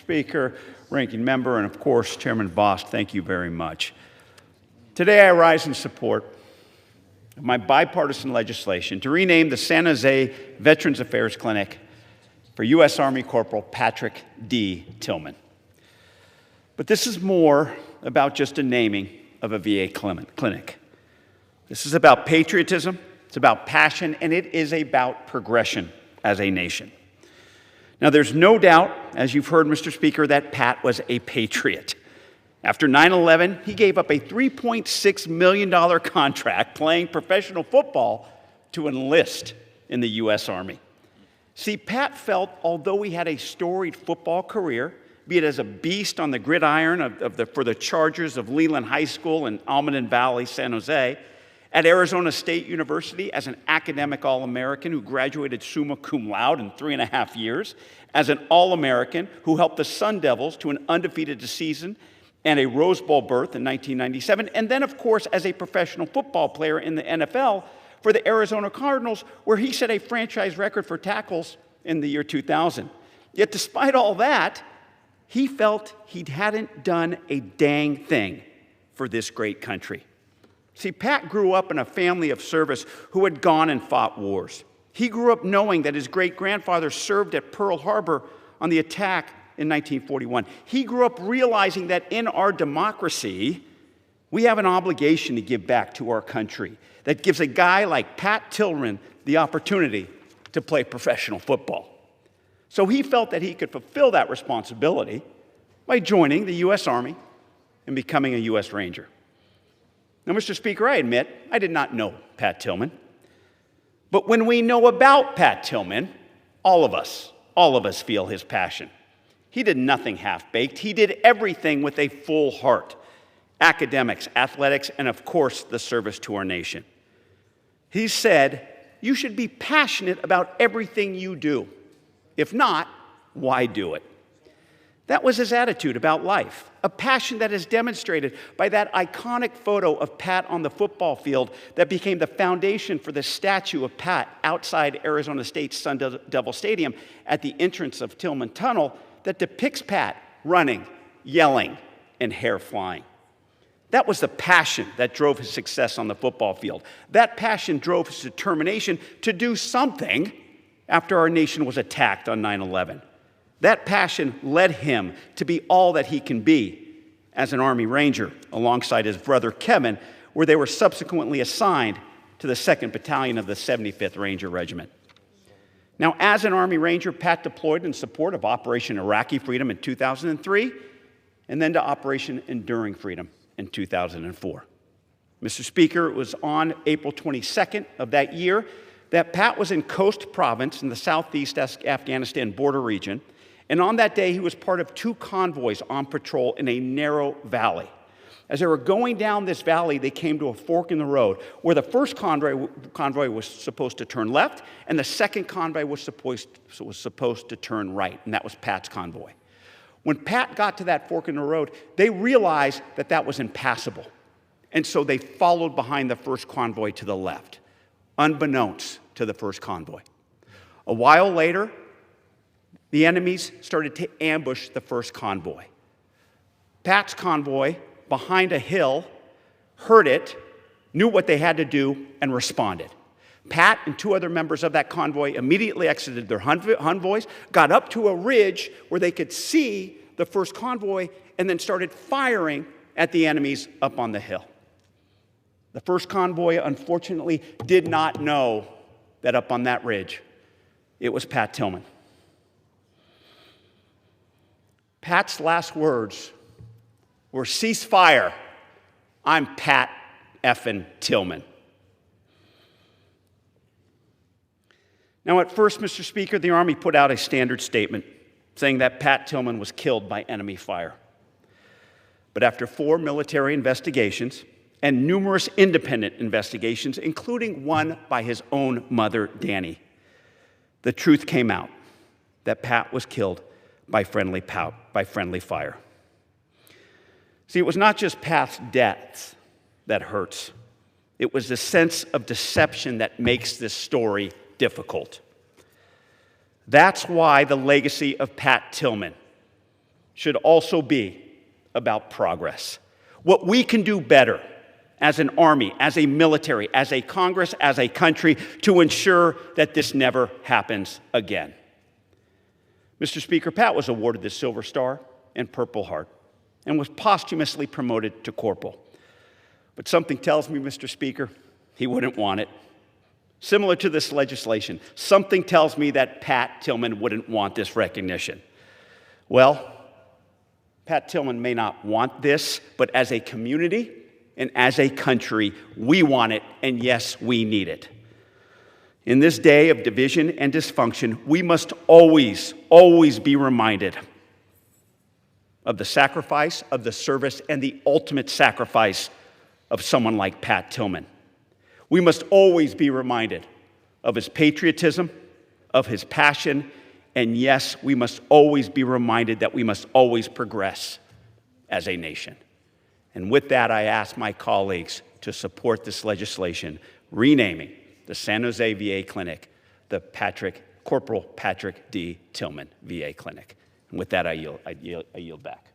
Speaker, Ranking Member, and of course, Chairman Bost, thank you very much. Today I rise in support of my bipartisan legislation to rename the San Jose Veterans Affairs Clinic for U.S. Army Corporal Patrick D. Tillman. But this is more about just a naming of a VA clinic. This is about patriotism, it's about passion, and it is about progression as a nation. Now, there's no doubt, as you've heard, Mr. Speaker, that Pat was a patriot. After 9/11, he gave up a $3.6 million contract playing professional football to enlist in the U.S. Army. See, Pat felt, although he had a storied football career, be it as a beast on the gridiron for the Chargers of Leland High School in Almaden Valley, San Jose, at Arizona State University as an academic All-American who graduated summa cum laude in 3.5 years, as an All-American who helped the Sun Devils to an undefeated season and a Rose Bowl berth in 1997, and then, of course, as a professional football player in the NFL for the Arizona Cardinals, where he set a franchise record for tackles in the year 2000. Yet despite all that, he felt he hadn't done a dang thing for this great country. See, Pat grew up in a family of service who had gone and fought wars. He grew up knowing that his great-grandfather served at Pearl Harbor on the attack in 1941. He grew up realizing that in our democracy, we have an obligation to give back to our country that gives a guy like Pat Tillman the opportunity to play professional football. So he felt that he could fulfill that responsibility by joining the U.S. Army and becoming a U.S. Ranger. Now, Mr. Speaker, I admit I did not know Pat Tillman. But when we know about Pat Tillman, all of us feel his passion. He did nothing half-baked. He did everything with a full heart. Academics, athletics, and of course, the service to our nation. He said, you should be passionate about everything you do. If not, why do it? That was his attitude about life, a passion that is demonstrated by that iconic photo of Pat on the football field that became the foundation for the statue of Pat outside Arizona State's Sun Devil Stadium at the entrance of Tillman Tunnel that depicts Pat running, yelling, and hair flying. That was the passion that drove his success on the football field. That passion drove his determination to do something after our nation was attacked on 9/11. That passion led him to be all that he can be as an Army Ranger alongside his brother Kevin, where they were subsequently assigned to the 2nd Battalion of the 75th Ranger Regiment. Now, as an Army Ranger, Pat deployed in support of Operation Iraqi Freedom in 2003, and then to Operation Enduring Freedom in 2004. Mr. Speaker, it was on April 22nd of that year that Pat was in Khost Province in the southeast Afghanistan border region, and on that day he was part of 2 convoys on patrol in a narrow valley. As they were going down this valley, they came to a fork in the road where the first convoy was supposed to turn left, and the second convoy was supposed to turn right, and that was Pat's convoy. When Pat got to that fork in the road, they realized that that was impassable, and so they followed behind the first convoy to the left, unbeknownst to the first convoy. A while later, the enemies started to ambush the first convoy. Pat's convoy, behind a hill, heard it, knew what they had to do, and responded. Pat and 2 other members of that convoy immediately exited their convoys, got up to a ridge where they could see the first convoy, and then started firing at the enemies up on the hill. The first convoy, unfortunately, did not know that up on that ridge, it was Pat Tillman. Pat's last words were, "Cease fire. I'm Pat effing Tillman." Now, at first, Mr. Speaker, the Army put out a standard statement saying that Pat Tillman was killed by enemy fire. But after 4 military investigations and numerous independent investigations, including one by his own mother, Danny, the truth came out that Pat was killed by friendly fire. See, it was not just Pat's death that hurts. It was the sense of deception that makes this story difficult. That's why the legacy of Pat Tillman should also be about progress. What we can do better as an army, as a military, as a Congress, as a country, to ensure that this never happens again. Mr. Speaker, Pat was awarded the Silver Star and Purple Heart and was posthumously promoted to corporal. But something tells me, Mr. Speaker, he wouldn't want it. Similar to this legislation, something tells me that Pat Tillman wouldn't want this recognition. Well, Pat Tillman may not want this, but as a community and as a country, we want it, and yes, we need it. In this day of division and dysfunction, we must always, always be reminded of the sacrifice, of the service, and the ultimate sacrifice of someone like Pat Tillman. We must always be reminded of his patriotism, of his passion, and yes, we must always be reminded that we must always progress as a nation. And with that, I ask my colleagues to support this legislation, renaming the San Jose VA Clinic the Corporal Patrick D. Tillman VA Clinic. And with that, I yield back.